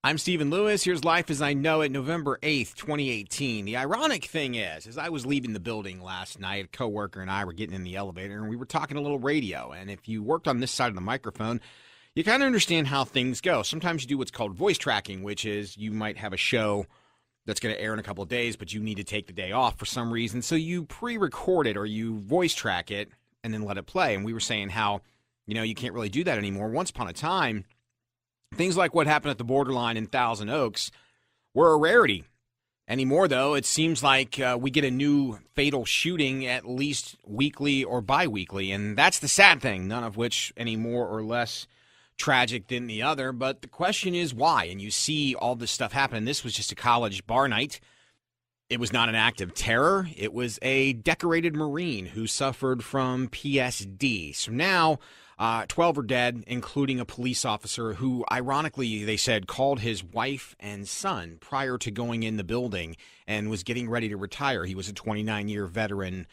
I'm Stephen Lewis. Here's Life as I Know It, November 8th, 2018. The ironic thing is, as I was leaving the building last night, a coworker and I were getting in the elevator, and we were talking a little radio. And if you worked on this side of the microphone, you kind of understand how things go. Sometimes you do what's called voice tracking, which is you might have a show that's going to air in a couple of days, but you need to take the day off for some reason. So you pre-record it or you voice track it and then let it play. And we were saying how, you can't really do that anymore. Once upon a time, things like what happened at the borderline in Thousand Oaks were a rarity. Anymore, though, it seems like we get a new fatal shooting at least weekly or bi-weekly, and that's the sad thing, none of which any more or less tragic than the other. But the question is why, and you see all this stuff happen. This was just a college bar night. It was not an act of terror. It was a decorated Marine who suffered from PSD. So now 12 are dead, including a police officer who, ironically, they said, called his wife and son prior to going in the building and was getting ready to retire. He was a 29-year veteran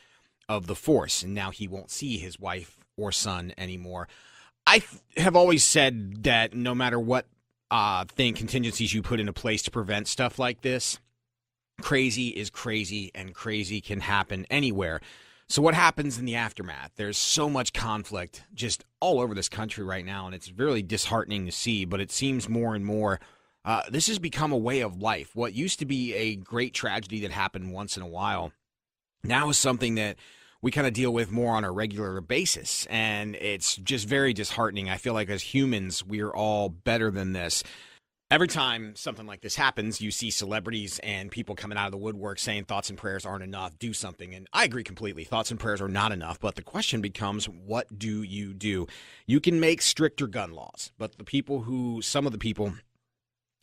of the force, and now he won't see his wife or son anymore. I have always said that no matter what contingencies you put into place to prevent stuff like this, crazy is crazy, and crazy can happen anywhere. So what happens in the aftermath? There's so much conflict just all over this country right now, and it's really disheartening to see, but it seems more and more this has become a way of life. What used to be a great tragedy that happened once in a while now is something that we kind of deal with more on a regular basis, and it's just very disheartening. I feel like as humans, we're all better than this. Every time something like this happens, you see celebrities and people coming out of the woodwork saying thoughts and prayers aren't enough, do something. And I agree completely. Thoughts and prayers are not enough. But the question becomes, what do? You can make stricter gun laws, but some of the people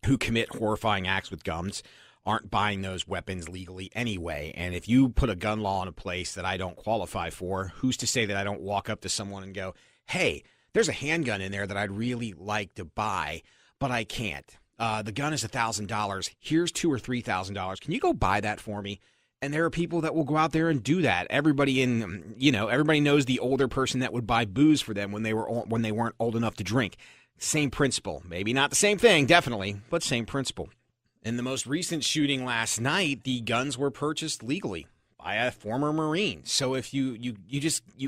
who commit horrifying acts with guns aren't buying those weapons legally anyway. And if you put a gun law in a place that I don't qualify for, who's to say that I don't walk up to someone and go, hey, there's a handgun in there that I'd really like to buy, but I can't. The gun is $1,000. Here's $2,000 or $3,000. Can you go buy that for me? And there are people that will go out there and do that. Everybody knows the older person that would buy booze for them when they weren't old enough to drink. Same principle. Maybe not the same thing, definitely, but same principle. In the most recent shooting last night, the guns were purchased legally by a former Marine. So if you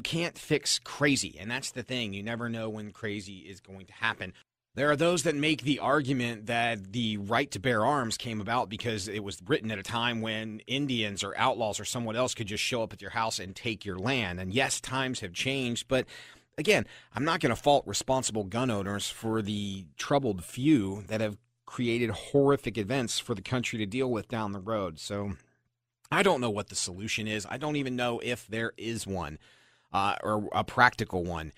can't fix crazy, and that's the thing. You never know when crazy is going to happen. There are those that make the argument that the right to bear arms came about because it was written at a time when Indians or outlaws or someone else could just show up at your house and take your land. And yes, times have changed, but again, I'm not going to fault responsible gun owners for the troubled few that have created horrific events for the country to deal with down the road. So I don't know what the solution is. I don't even know if there is one or a practical one.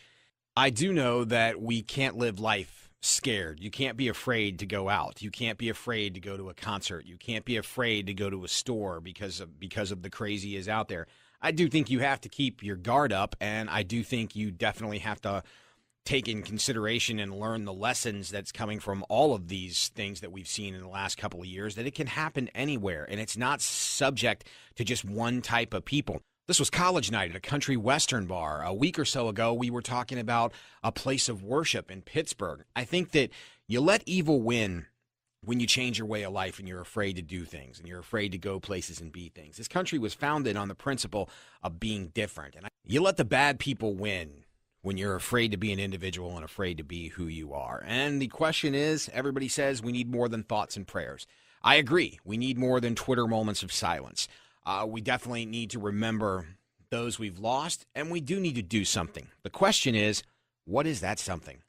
I do know that we can't live life scared. You can't be afraid to go out. You can't be afraid to go to a concert. You can't be afraid to go to a store because of the crazy is out there. I do think you have to keep your guard up, and I do think you definitely have to take in consideration and learn the lessons that's coming from all of these things that we've seen in the last couple of years, that it can happen anywhere, and it's not subject to just one type of people. This was college night at a country western bar. A week or so ago, we were talking about a place of worship in Pittsburgh. I think that you let evil win when you change your way of life and you're afraid to do things and you're afraid to go places and be things. This country was founded on the principle of being different. And you let the bad people win when you're afraid to be an individual and afraid to be who you are. And the question is, everybody says we need more than thoughts and prayers. I agree. We need more than Twitter moments of silence. We definitely need to remember those we've lost, and we do need to do something. The question is, what is that something?